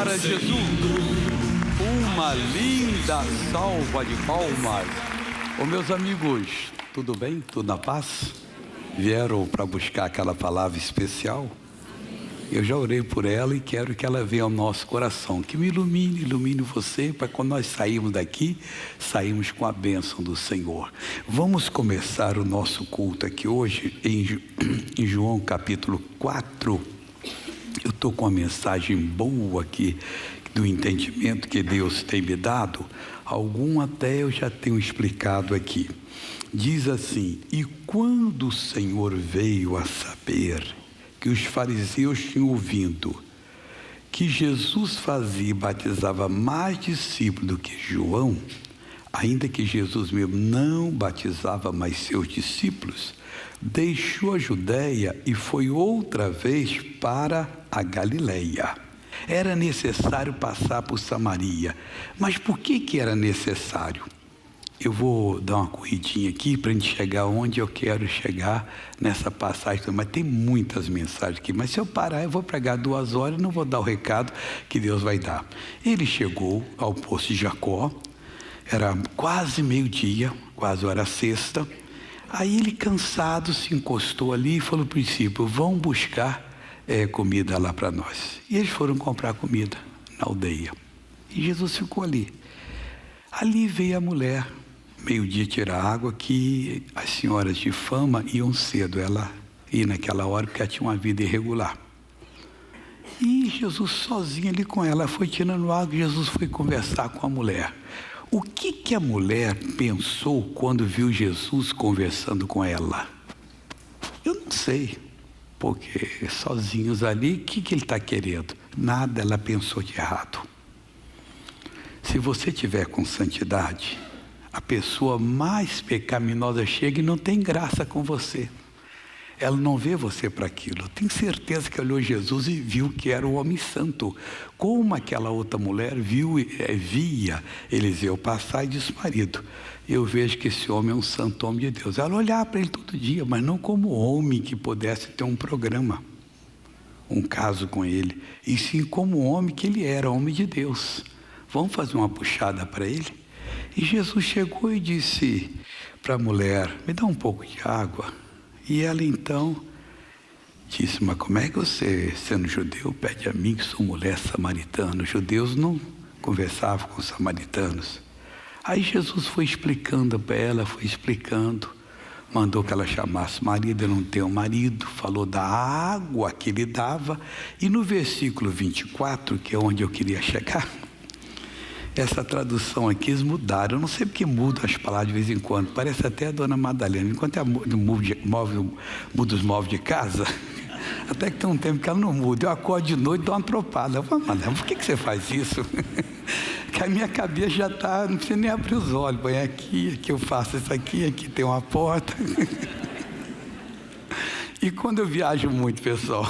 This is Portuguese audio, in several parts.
para Jesus. Uma linda salva de palmas. Ô meus amigos, tudo bem? Tudo na paz? Vieram para buscar aquela palavra especial? Eu já orei por ela e quero que ela venha ao nosso coração, que me ilumine você, para quando nós sairmos daqui, saímos com a bênção do Senhor. Vamos começar o nosso culto aqui hoje em João capítulo 4. Eu estou com uma mensagem boa aqui, do entendimento que Deus tem me dado. Algum até eu já tenho explicado aqui. Diz assim: e quando o Senhor veio a saber que os fariseus tinham ouvido que Jesus fazia e batizava mais discípulos do que João, ainda que Jesus mesmo não batizava mais seus discípulos, deixou a Judéia e foi outra vez para a Galileia. Era necessário passar por Samaria. Mas por que era necessário? Eu vou dar uma corridinha aqui para a gente chegar onde eu quero chegar nessa passagem. Mas tem muitas mensagens aqui. Mas se eu parar, eu vou pregar 2 horas e não vou dar o recado que Deus vai dar. Ele chegou ao poço de Jacó. Era quase meio-dia, quase hora sexta. Aí ele, cansado, se encostou ali e falou para o discípulo: vão buscar comida lá para nós. E eles foram comprar comida na aldeia. E Jesus ficou ali. Ali veio a mulher, meio-dia, tirar água, que as senhoras de fama iam cedo. Ela ia naquela hora porque ela tinha uma vida irregular. E Jesus sozinho ali com ela foi tirando água. E Jesus foi conversar com a mulher. O que a mulher pensou quando viu Jesus conversando com ela? Eu não sei. Porque sozinhos ali, o que ele está querendo? Nada ela pensou de errado. Se você tiver com santidade, a pessoa mais pecaminosa chega e não tem graça com você. Ela não vê você para aquilo. Tenho certeza que olhou Jesus e viu que era um homem santo. Como aquela outra mulher via Eliseu passar e disse: marido, eu vejo que esse homem é um santo homem de Deus. Ela olhava para ele todo dia, mas não como homem que pudesse ter um programa, um caso com ele, e sim como homem que ele era, homem de Deus. Vamos fazer uma puxada para ele? E Jesus chegou e disse para a mulher: me dá um pouco de água. E ela então disse: mas como é que você, sendo judeu, pede a mim que sou mulher samaritana? Os judeus não conversavam com os samaritanos. Aí Jesus foi explicando para ela, mandou que ela chamasse marido, não tem um marido, falou da água que ele dava. E no versículo 24, que é onde eu queria chegar, essa tradução aqui eles mudaram. Eu não sei porque mudam as palavras de vez em quando. Parece até a dona Madalena. Enquanto ela muda os móveis de casa, até que tem um tempo que ela não muda. Eu acordo de noite e dou uma tropada. Eu falo: Madalena, por que você faz isso? Que a minha cabeça já está, não precisa nem abrir os olhos. Põe aqui eu faço isso aqui tem uma porta. E quando eu viajo muito, pessoal,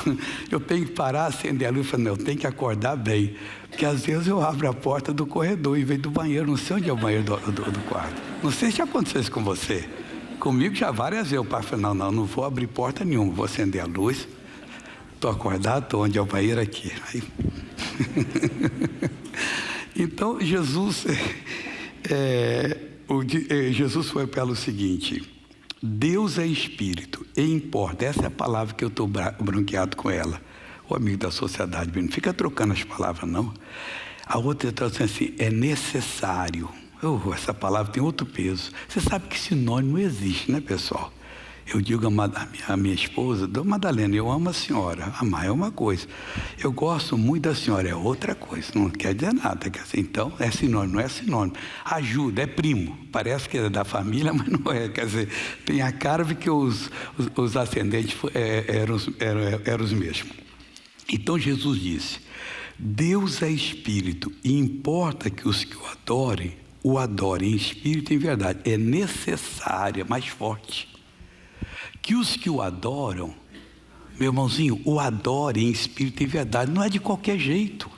eu tenho que parar, acender a luz e falar: não, eu tenho que acordar bem. Porque às vezes eu abro a porta do corredor em vez do banheiro. Não sei onde é o banheiro do quarto. Não sei se já aconteceu isso com você. Comigo já várias vezes. O pai falou: não vou abrir porta nenhuma, vou acender a luz. Estou acordado, estou onde é o banheiro aqui. Aí... Então Jesus foi pelo seguinte: Deus é espírito e importa. Essa é a palavra que eu estou bronqueado com ela. O amigo da sociedade, não fica trocando as palavras, não. A outra tradução assim: é necessário. Essa palavra tem outro peso. Você sabe que sinônimo existe, né, pessoal? Eu digo a minha esposa: Dona Madalena, eu amo a senhora. Amar é uma coisa. Eu gosto muito da senhora, é outra coisa. Não quer dizer nada. Quer dizer, então, é sinônimo, não é sinônimo. Ajuda, é primo. Parece que é da família, mas não é. Quer dizer, tem a cara de que os ascendentes eram os mesmos. Então Jesus disse: Deus é espírito e importa que os que o adorem em espírito e em verdade. É necessária, mais forte, que os que o adoram, meu irmãozinho, o adorem em espírito e em verdade. Não é de qualquer jeito.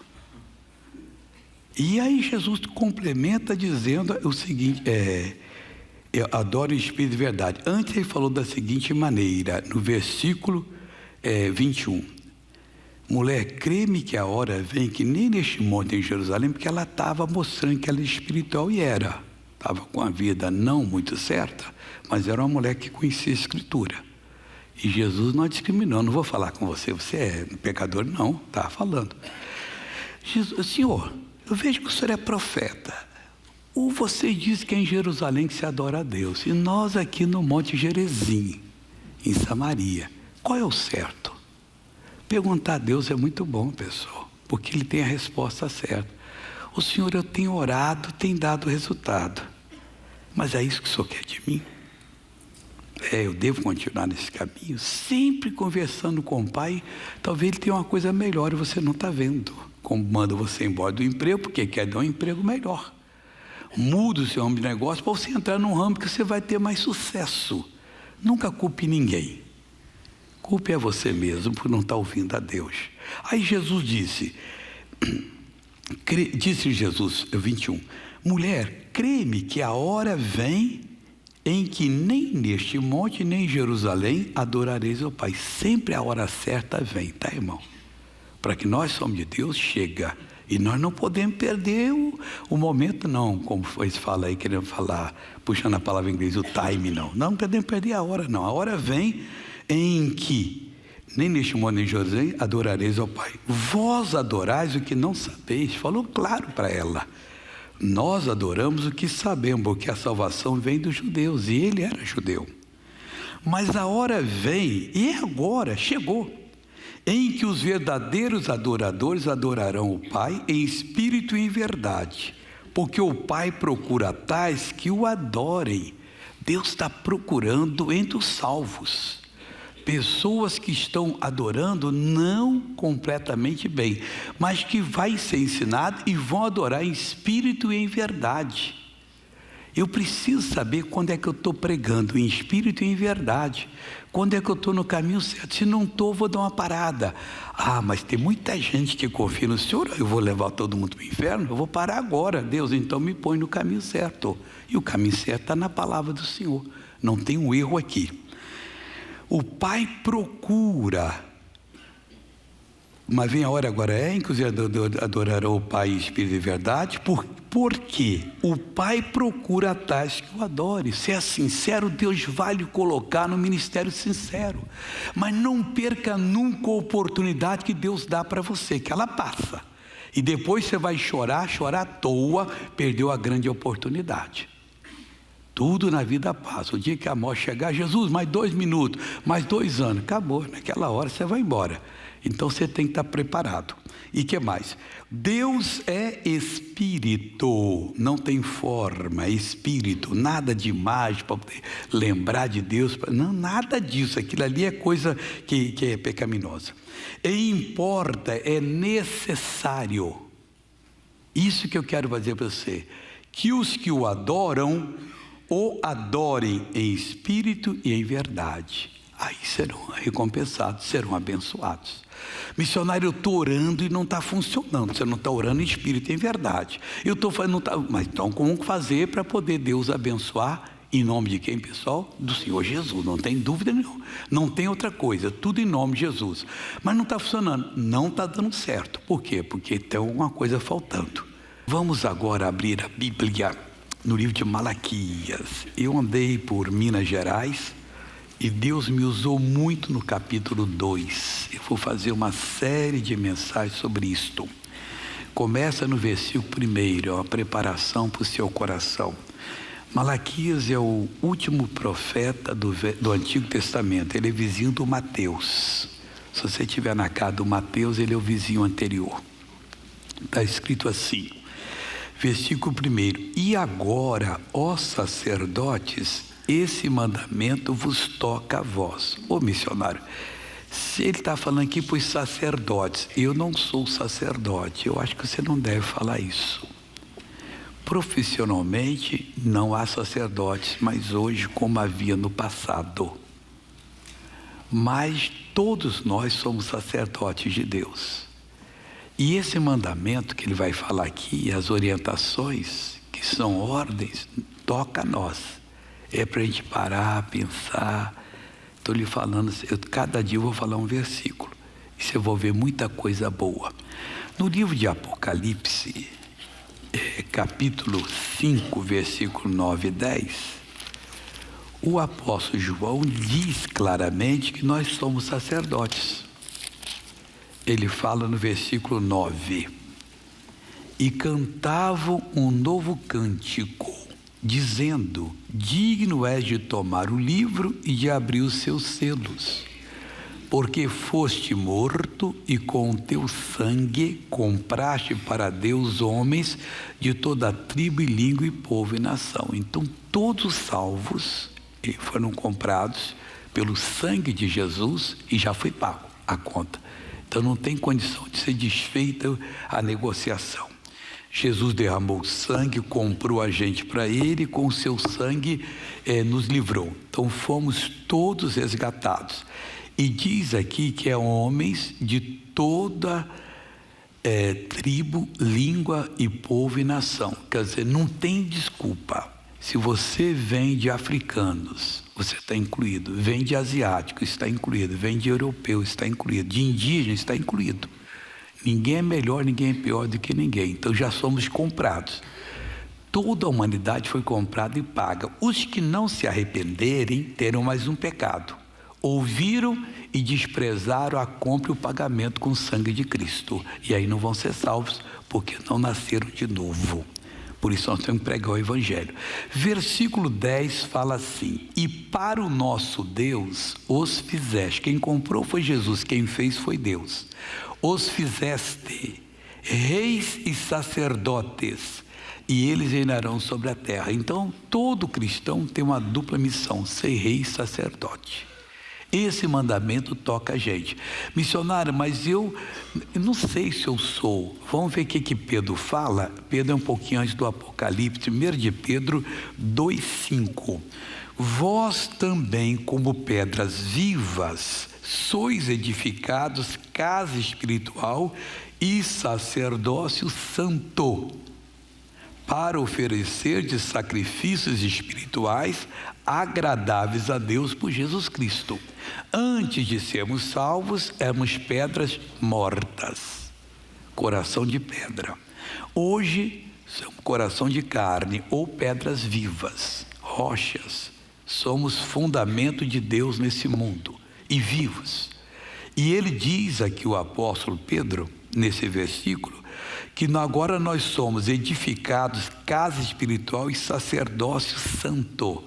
E aí Jesus complementa dizendo o seguinte: adoro em espírito e verdade. Antes ele falou da seguinte maneira, no versículo 21. mulher, crê-me que a hora vem que nem neste monte em Jerusalém, porque ela estava mostrando que ela era espiritual e era. Estava com a vida não muito certa, mas era uma mulher que conhecia a Escritura. E Jesus não discriminou. Não vou falar com você, você é pecador, não, está falando. Jesus, Senhor, eu vejo que o Senhor é profeta. Ou você diz que é em Jerusalém que se adora a Deus, e nós aqui no Monte Gerizim, em Samaria. Qual é o certo? Perguntar a Deus é muito bom, pessoal, porque Ele tem a resposta certa. O Senhor, eu tenho orado, tem dado resultado. Mas é isso que o Senhor quer de mim? Eu devo continuar nesse caminho, sempre conversando com o Pai. Talvez Ele tenha uma coisa melhor e você não está vendo. Como manda você embora do emprego, porque quer dar um emprego melhor. Muda o seu ramo de negócio para você entrar num ramo que você vai ter mais sucesso. Nunca culpe ninguém. Culpe a você mesmo por não estar ouvindo a Deus. Aí Jesus disse Jesus, 21, mulher, crê-me que a hora vem em que nem neste monte, nem em Jerusalém adorareis ao Pai. Sempre a hora certa vem, tá, irmão? Para que nós somos de Deus, chega. E nós não podemos perder o momento, não, como eles falam aí, querendo falar, puxando a palavra em inglês, o time, não. Não podemos perder a hora, não. A hora vem em que, nem neste monte, nem em Jerusalém, adorareis ao Pai. Vós adorais o que não sabeis. Falou claro para ela. Nós adoramos o que sabemos, porque a salvação vem dos judeus, e ele era judeu. Mas a hora vem, e agora, chegou, em que os verdadeiros adoradores adorarão o Pai em espírito e em verdade, porque o Pai procura tais que o adorem. Deus está procurando entre os salvos pessoas que estão adorando não completamente bem, mas que vai ser ensinado e vão adorar em espírito e em verdade. Eu preciso saber quando é que eu estou pregando em espírito e em verdade. Quando é que eu estou no caminho certo? Se não estou, vou dar uma parada. Mas tem muita gente que confia no Senhor. Eu vou levar todo mundo para o inferno? Eu vou parar agora. Deus, então me põe no caminho certo. E o caminho certo está na palavra do Senhor. Não tem um erro aqui. O Pai procura, mas vem a hora agora em que os adorarão o Pai em espírito e verdade, porque o Pai procura tais que o adore. Se é sincero, Deus vai lhe colocar no ministério sincero, mas não perca nunca a oportunidade que Deus dá para você, que ela passa, e depois você vai chorar à toa, perdeu a grande oportunidade. Tudo na vida passa. O dia que a morte chegar, Jesus, mais 2 minutos, mais 2 anos, acabou. Naquela hora você vai embora. Então você tem que estar preparado. E que mais? Deus é espírito, não tem forma, é espírito, nada de mágico para poder lembrar de Deus. Não, nada disso. Aquilo ali é coisa que é pecaminosa. E importa, é necessário. Isso que eu quero fazer para você. Que os que o adoram o adorem em espírito e em verdade. Aí serão recompensados, serão abençoados. Missionário, eu estou orando e não está funcionando. Você não está orando em espírito e em verdade. Eu estou fazendo, mas então como fazer para poder Deus abençoar? Em nome de quem, pessoal? Do Senhor Jesus, não tem dúvida nenhuma. Não tem outra coisa, tudo em nome de Jesus. Mas não está funcionando, não está dando certo. Por quê? Porque tem alguma coisa faltando. Vamos agora abrir a Bíblia no livro de Malaquias. Eu andei por Minas Gerais e Deus me usou muito no capítulo 2. Eu vou fazer uma série de mensagens sobre isto. Começa no versículo 1, é uma preparação para o seu coração. Malaquias é o último profeta do Antigo Testamento. Ele é vizinho do Mateus. Se você estiver na casa do Mateus, ele é o vizinho anterior. Está escrito assim, versículo 1: E agora, ó sacerdotes, esse mandamento vos toca a vós. Ô missionário, se ele está falando aqui para os sacerdotes, eu não sou sacerdote, eu acho que você não deve falar isso. Profissionalmente não há sacerdotes, mas hoje como havia no passado. Mas todos nós somos sacerdotes de Deus. E esse mandamento que ele vai falar aqui, as orientações, que são ordens, toca a nós. É para a gente parar, pensar. Estou lhe falando, cada dia eu vou falar um versículo. E você vai ver muita coisa boa. No livro de Apocalipse, capítulo 5, versículo 9 e 10, o apóstolo João diz claramente que nós somos sacerdotes. Ele fala no versículo 9: e cantavam um novo cântico, dizendo: digno és de tomar o livro e de abrir os seus selos, porque foste morto e com o teu sangue compraste para Deus homens de toda tribo e língua e povo e nação. Então todos os salvos foram comprados pelo sangue de Jesus e já foi pago a conta. Então não tem condição de ser desfeita a negociação. Jesus derramou sangue, comprou a gente para Ele, e com o seu sangue nos livrou. Então fomos todos resgatados. E diz aqui que é homens de toda tribo, língua e povo e nação. Quer dizer, não tem desculpa. Se você vem de africanos, você está incluído. Vem de asiáticos, está incluído. Vem de europeus, está incluído. De indígenas, está incluído. Ninguém é melhor, ninguém é pior do que ninguém. Então já somos comprados. Toda a humanidade foi comprada e paga. Os que não se arrependerem terão mais um pecado. Ouviram e desprezaram a compra e o pagamento com o sangue de Cristo. E aí não vão ser salvos, porque não nasceram de novo. Por isso nós temos que pregar o Evangelho. Versículo 10 fala assim: e para o nosso Deus os fizeste. Quem comprou foi Jesus, quem fez foi Deus. Os fizeste reis e sacerdotes, e eles reinarão sobre a terra. Então todo cristão tem uma dupla missão: ser rei e sacerdote. Esse mandamento toca a gente. Missionário, mas eu não sei se eu sou. Vamos ver o que Pedro fala. Pedro é um pouquinho antes do Apocalipse. 1 de Pedro 2,5. Vós também, como pedras vivas, sois edificados casa espiritual e sacerdócio santo, para oferecer de sacrifícios espirituais agradáveis a Deus por Jesus Cristo. Antes de sermos salvos, éramos pedras mortas, coração de pedra. Hoje, somos coração de carne ou pedras vivas, rochas. Somos fundamento de Deus nesse mundo e vivos. E ele diz aqui, o apóstolo Pedro, nesse versículo, que agora nós somos edificados casa espiritual e sacerdócio santo.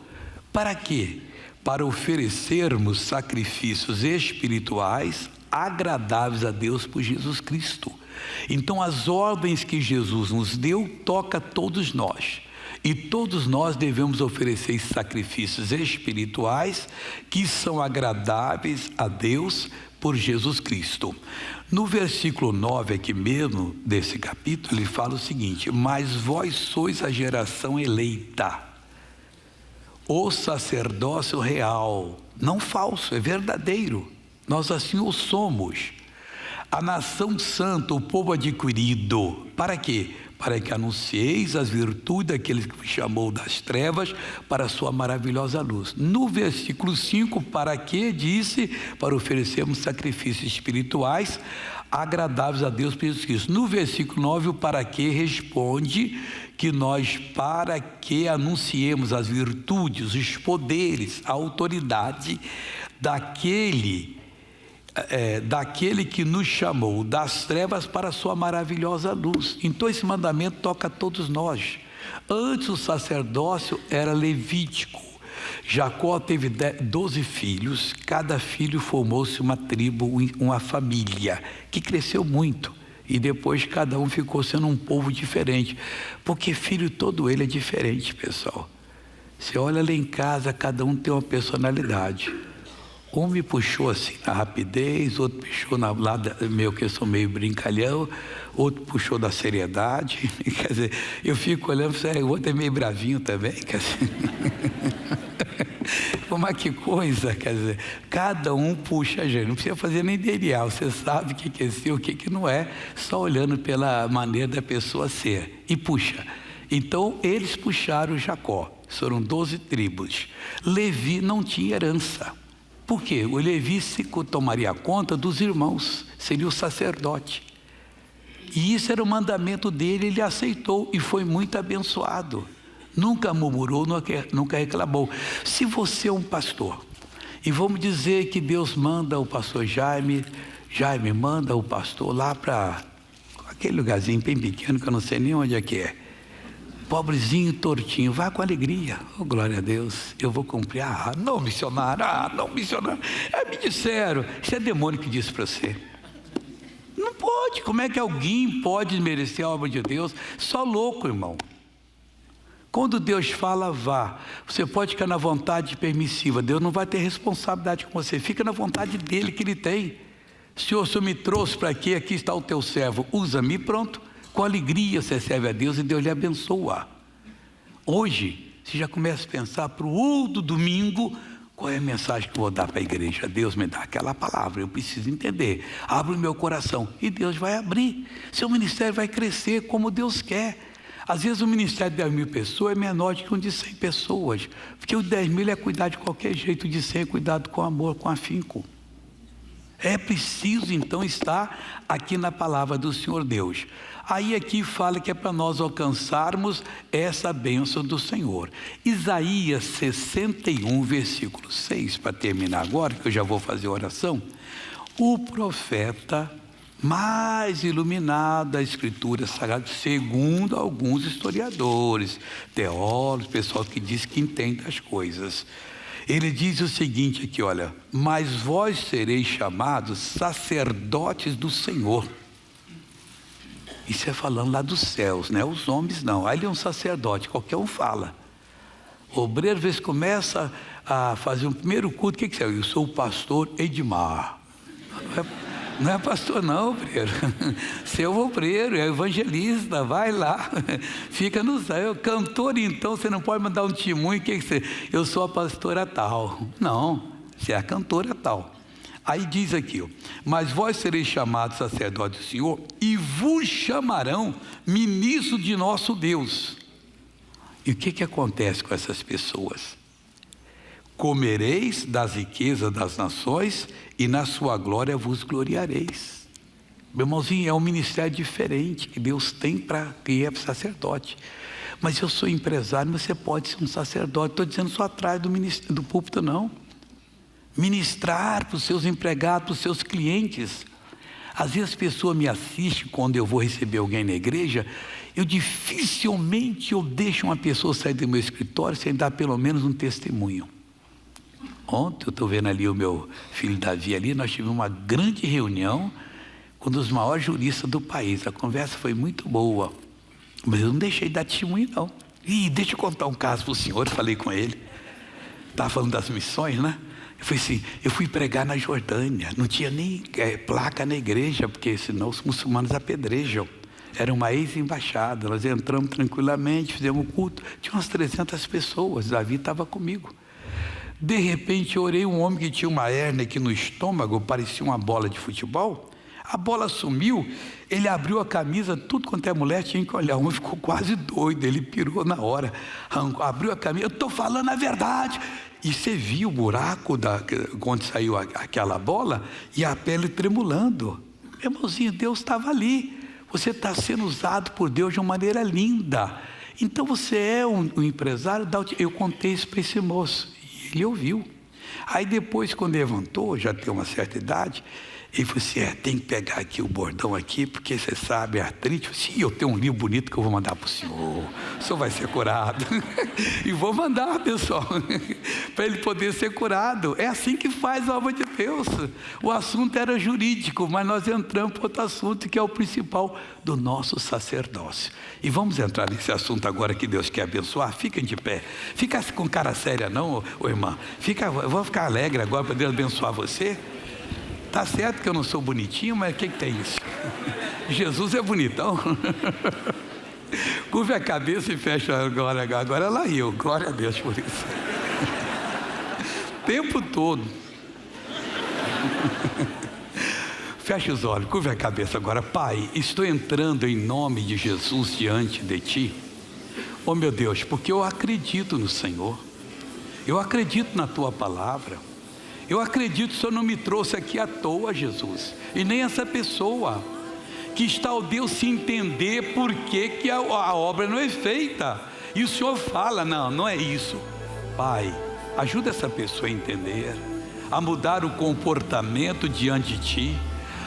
Para quê? Para oferecermos sacrifícios espirituais agradáveis a Deus por Jesus Cristo. Então as ordens que Jesus nos deu toca a todos nós. E todos nós devemos oferecer sacrifícios espirituais que são agradáveis a Deus por Jesus Cristo. No versículo 9 aqui mesmo, desse capítulo, ele fala o seguinte: mas vós sois a geração eleita, o sacerdócio real, não falso, é verdadeiro, nós assim o somos, a nação santa, o povo adquirido. Para quê? Para que anuncieis as virtudes daquele que vos chamou das trevas para a sua maravilhosa luz. No versículo 5, para que disse? Para oferecermos sacrifícios espirituais agradáveis a Deus por Jesus Cristo. No versículo 9, o para que responde que nós, para que anunciemos as virtudes, os poderes, a autoridade daquele que nos chamou das trevas para a sua maravilhosa luz. Então esse mandamento toca a todos nós. Antes o sacerdócio era levítico. Jacó teve 12 filhos, cada filho formou-se uma tribo, uma família, que cresceu muito. E depois cada um ficou sendo um povo diferente, porque filho todo ele é diferente, pessoal. Você olha lá em casa, cada um tem uma personalidade. Um me puxou assim na rapidez, outro puxou na lado meu, que eu sou meio brincalhão, outro puxou da seriedade. Quer dizer, eu fico olhando, o outro é meio bravinho também. Quer dizer, mas que coisa, quer dizer, cada um puxa a gente, não precisa fazer nem DNA, você sabe o que é ser, o que não é, só olhando pela maneira da pessoa ser, e puxa. Então eles puxaram Jacó, foram 12 tribos. Levi não tinha herança. Por quê? O levítico tomaria conta dos irmãos, seria o sacerdote. E isso era o mandamento dele, ele aceitou e foi muito abençoado. Nunca murmurou, nunca reclamou. Se você é um pastor, e vamos dizer que Deus manda o pastor Jaime manda o pastor lá para aquele lugarzinho bem pequeno, que eu não sei nem onde é que é. Pobrezinho, tortinho, vá com alegria. Oh, glória a Deus, eu vou cumprir. Não, missionário, não, missionário. Me disseram, isso é demônio que disse para você. Não pode, como é que alguém pode merecer a obra de Deus? Só louco, irmão. Quando Deus fala, vá. Você pode ficar na vontade permissiva. Deus não vai ter responsabilidade com você. Fica na vontade dele que ele tem. Senhor, o Senhor me trouxe para aqui, aqui está o teu servo. Usa-me, pronto. Com alegria você serve a Deus e Deus lhe abençoa. Hoje, você já começa a pensar para o outro domingo, qual é a mensagem que eu vou dar para a igreja? Deus me dá aquela palavra, eu preciso entender. Abre o meu coração e Deus vai abrir. Seu ministério vai crescer como Deus quer. Às vezes o ministério de 10 mil pessoas é menor do que um de 100 pessoas. Porque o 10 mil é cuidar de qualquer jeito, o de 100 é cuidado com amor, com afinco. É preciso então estar aqui na palavra do Senhor Deus. Aí aqui fala que é para nós alcançarmos essa bênção do Senhor. Isaías 61, versículo 6, para terminar agora, que eu já vou fazer a oração. O profeta mais iluminado da Escritura Sagrada, segundo alguns historiadores, teólogos, pessoal que diz que entende as coisas. Ele diz o seguinte aqui, olha: mas vós sereis chamados sacerdotes do Senhor. Isso é falando lá dos céus, né? Os homens não. Aí ele é um sacerdote, qualquer um fala. O obreiro, às vezes, começa a fazer um primeiro culto. O que é? Eu sou o pastor Edmar. Não é pastor não, obreiro. Seu obreiro, é evangelista, vai lá. Fica no céu. Cantor, então, você não pode mandar um testemunho. O que você? Eu sou a pastora tal. Não, você é a cantora tal. Aí diz aqui, mas vós sereis chamados sacerdotes do Senhor e vos chamarão ministro de nosso Deus. E o que acontece com essas pessoas? Comereis das riquezas das nações e na sua glória vos gloriareis. Meu irmãozinho, é um ministério diferente que Deus tem para quem é sacerdote. Mas eu sou empresário, mas você pode ser um sacerdote. Estou dizendo só atrás do púlpito, não. Ministrar para os seus empregados, para os seus clientes. Às vezes as pessoas me assistem quando eu vou receber alguém na igreja. Eu dificilmente deixo uma pessoa sair do meu escritório sem dar pelo menos um testemunho. Ontem eu estou vendo ali o meu filho Davi ali, nós tivemos uma grande reunião com um dos maiores juristas do país. A conversa foi muito boa, mas eu não deixei de dar testemunho não. Deixa eu contar um caso para o senhor, eu falei com ele. Estava falando das missões, né? Eu falei assim, eu fui pregar na Jordânia, não tinha nem placa na igreja, porque senão os muçulmanos apedrejam. Era uma ex-embaixada, nós entramos tranquilamente, fizemos um culto, tinha umas 300 pessoas, Davi estava comigo. De repente eu orei, um homem que tinha uma hérnia aqui no estômago, parecia uma bola de futebol, a bola sumiu, ele abriu a camisa, tudo quanto é mulher tinha que olhar, o homem ficou quase doido, ele pirou na hora, abriu a camisa, eu estou falando a verdade. E você viu o buraco onde saiu aquela bola e a pele tremulando. Meu irmãozinho, Deus estava ali. Você está sendo usado por Deus de uma maneira linda. Então você é um empresário. Eu contei isso para esse moço e ele ouviu. Aí depois, quando levantou, já tem uma certa idade, ele falou assim, tem que pegar aqui o bordão aqui, porque você sabe, a artrite. Sim, eu tenho um livro bonito que eu vou mandar para o senhor vai ser curado. E vou mandar, pessoal, para ele poder ser curado. É assim que faz a obra de Deus. O assunto era jurídico, mas nós entramos para outro assunto, que é o principal do nosso sacerdócio. E vamos entrar nesse assunto agora que Deus quer abençoar. Fiquem de pé. Fica com cara séria não, irmã. Eu vou ficar alegre agora para Deus abençoar você. Tá certo que eu não sou bonitinho, mas o que tem isso? Jesus é bonitão. Curve a cabeça e fecha agora ela riu. Glória a Deus por isso. O tempo todo. Feche os olhos, curve a cabeça agora. Pai, estou entrando em nome de Jesus diante de Ti. Oh meu Deus, porque eu acredito no Senhor. Eu acredito na Tua palavra. Eu acredito que o Senhor não me trouxe aqui à toa, Jesus, e nem essa pessoa, que está o Deus se entender por que a obra não é feita. E o Senhor fala, não é isso. Pai, ajuda essa pessoa a entender, a mudar o comportamento diante de Ti,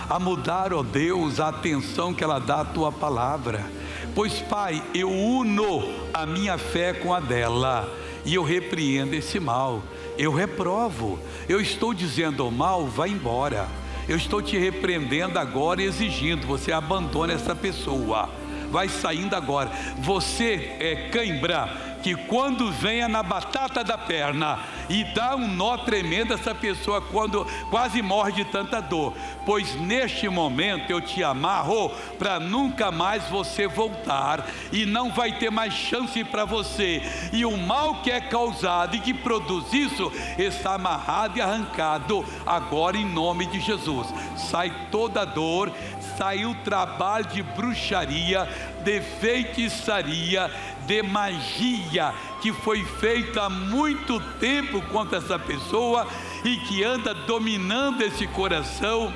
a mudar, ó Deus, a atenção que ela dá à Tua palavra. Pois, Pai, eu uno a minha fé com a dela, e eu repreendo esse mal, eu reprovo, eu estou dizendo ao mal, vai embora. Eu estou te repreendendo agora e exigindo, você abandone essa pessoa, vai saindo agora. Você é cãibra, que quando venha na batata da perna e dá um nó tremendo, essa pessoa quando quase morre de tanta dor, pois neste momento eu te amarro para nunca mais você voltar, e não vai ter mais chance para você, e o mal que é causado e que produz isso, está amarrado e arrancado agora em nome de Jesus. Sai toda a dor, sai o trabalho de bruxaria, de feitiçaria, de magia que foi feita há muito tempo contra essa pessoa e que anda dominando esse coração,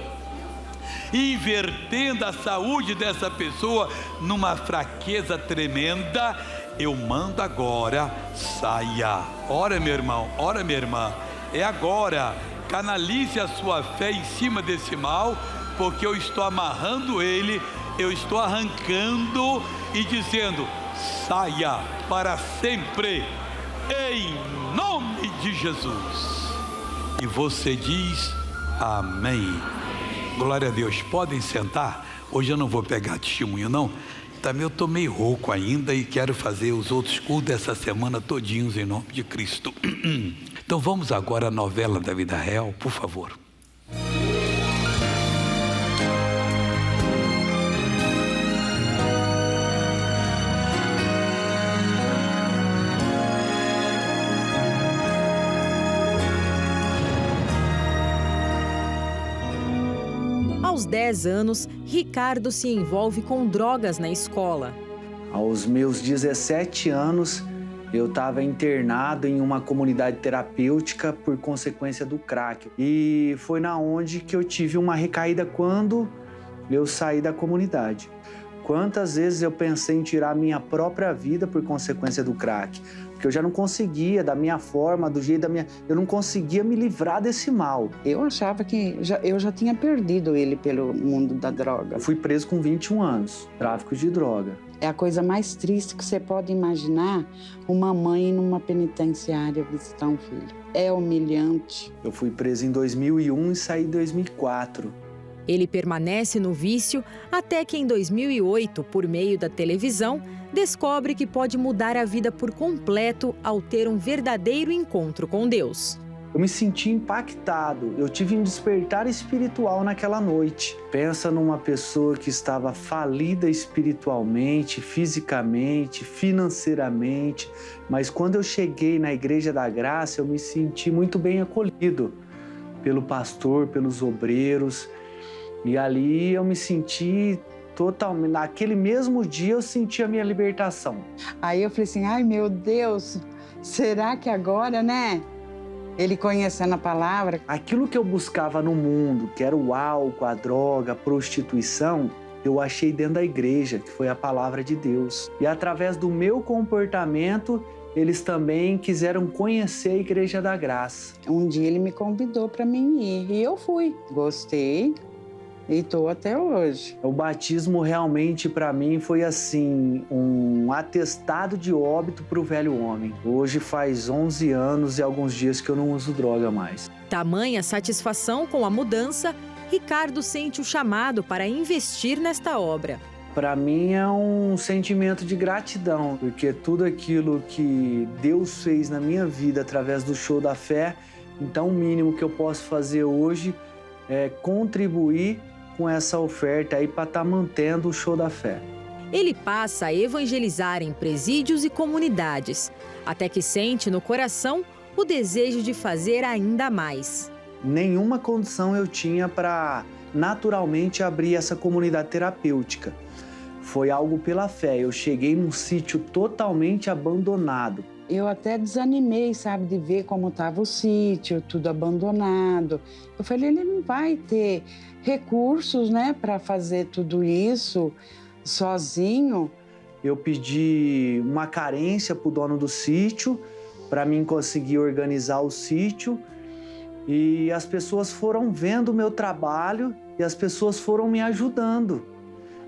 invertendo a saúde dessa pessoa numa fraqueza tremenda. Eu mando agora, saia. Ora, meu irmão, ora, minha irmã, é agora. Canalize a sua fé em cima desse mal, porque eu estou amarrando ele, eu estou arrancando e dizendo: saia para sempre, em nome de Jesus. E você diz amém. Glória a Deus. Podem sentar. Hoje eu não vou pegar testemunho não, também eu estou meio rouco ainda e quero fazer os outros cultos dessa semana todinhos em nome de Cristo. Então vamos agora à novela da vida real, por favor. Aos 10 anos, Ricardo se envolve com drogas na escola. Aos meus 17 anos, eu estava internado em uma comunidade terapêutica por consequência do crack. E foi na onde que eu tive uma recaída quando eu saí da comunidade. Quantas vezes eu pensei em tirar a minha própria vida por consequência do crack? Porque eu já não conseguia, da minha forma, do jeito da minha... Eu não conseguia me livrar desse mal. Eu achava que eu já tinha perdido ele pelo mundo da droga. Eu fui preso com 21 anos, tráfico de droga. É a coisa mais triste que você pode imaginar, uma mãe numa penitenciária visitar um filho. É humilhante. Eu fui preso em 2001 e saí em 2004. Ele permanece no vício até que em 2008, por meio da televisão, descobre que pode mudar a vida por completo ao ter um verdadeiro encontro com Deus. Eu me senti impactado, eu tive um despertar espiritual naquela noite. Pensa numa pessoa que estava falida espiritualmente, fisicamente, financeiramente, mas quando eu cheguei na Igreja da Graça, eu me senti muito bem acolhido pelo pastor, pelos obreiros. E ali eu me senti totalmente... Naquele mesmo dia eu senti a minha libertação. Aí eu falei assim, ai meu Deus, será que agora, né? Ele conhecendo a palavra. Aquilo que eu buscava no mundo, que era o álcool, a droga, a prostituição, eu achei dentro da igreja, que foi a palavra de Deus. E através do meu comportamento, eles também quiseram conhecer a Igreja da Graça. Um dia ele me convidou para mim ir e eu fui. Gostei. E estou até hoje. O batismo realmente para mim foi assim, um atestado de óbito para o velho homem. Hoje faz 11 anos e alguns dias que eu não uso droga mais. Tamanha satisfação com a mudança, Ricardo sente o chamado para investir nesta obra. Para mim é um sentimento de gratidão, porque tudo aquilo que Deus fez na minha vida através do Show da Fé, então o mínimo que eu posso fazer hoje é contribuir com essa oferta aí para estar mantendo o Show da Fé. Ele passa a evangelizar em presídios e comunidades, até que sente no coração o desejo de fazer ainda mais. Nenhuma condição eu tinha para naturalmente abrir essa comunidade terapêutica. Foi algo pela fé. Eu cheguei num sítio totalmente abandonado. Eu até desanimei, sabe, de ver como estava o sítio, tudo abandonado. Eu falei, ele não vai ter recursos, né, para fazer tudo isso sozinho. Eu pedi uma carência para o dono do sítio, para mim conseguir organizar o sítio. E as pessoas foram vendo o meu trabalho e as pessoas foram me ajudando.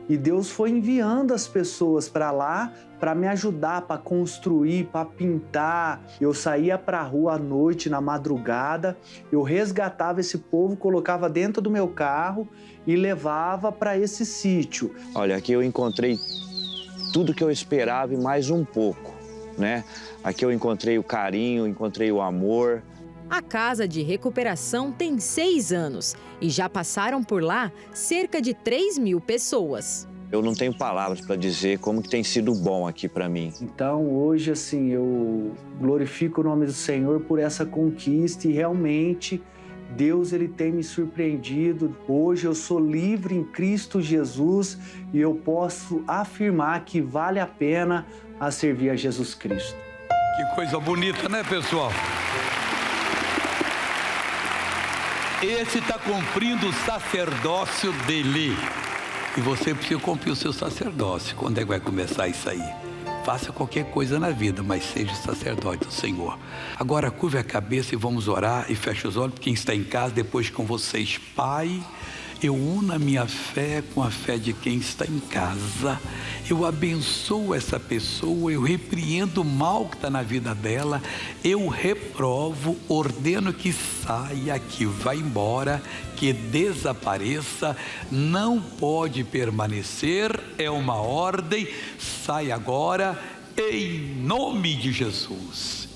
E Deus foi enviando as pessoas para lá para me ajudar, para construir, para pintar. Eu saía para a rua à noite, na madrugada, eu resgatava esse povo, colocava dentro do meu carro e levava para esse sítio. Olha, aqui eu encontrei tudo que eu esperava e mais um pouco, né? Aqui eu encontrei o carinho, encontrei o amor. A Casa de Recuperação tem 6 anos e já passaram por lá cerca de 3.000 pessoas. Eu não tenho palavras para dizer como que tem sido bom aqui para mim. Então, hoje, assim, eu glorifico o nome do Senhor por essa conquista e realmente Deus, ele tem me surpreendido. Hoje eu sou livre em Cristo Jesus e eu posso afirmar que vale a pena a servir a Jesus Cristo. Que coisa bonita, né, pessoal? Esse está cumprindo o sacerdócio dele. E você precisa cumprir o seu sacerdócio. Quando é que vai começar isso aí? Faça qualquer coisa na vida, mas seja sacerdote do Senhor. Agora curve a cabeça e vamos orar e feche os olhos. Quem está em casa, depois com vocês. Pai, eu uno a minha fé com a fé de quem está em casa. Eu abençoo essa pessoa, eu repreendo o mal que está na vida dela, eu reprovo, ordeno que saia, que vá embora, que desapareça, não pode permanecer, é uma ordem, sai agora, em nome de Jesus.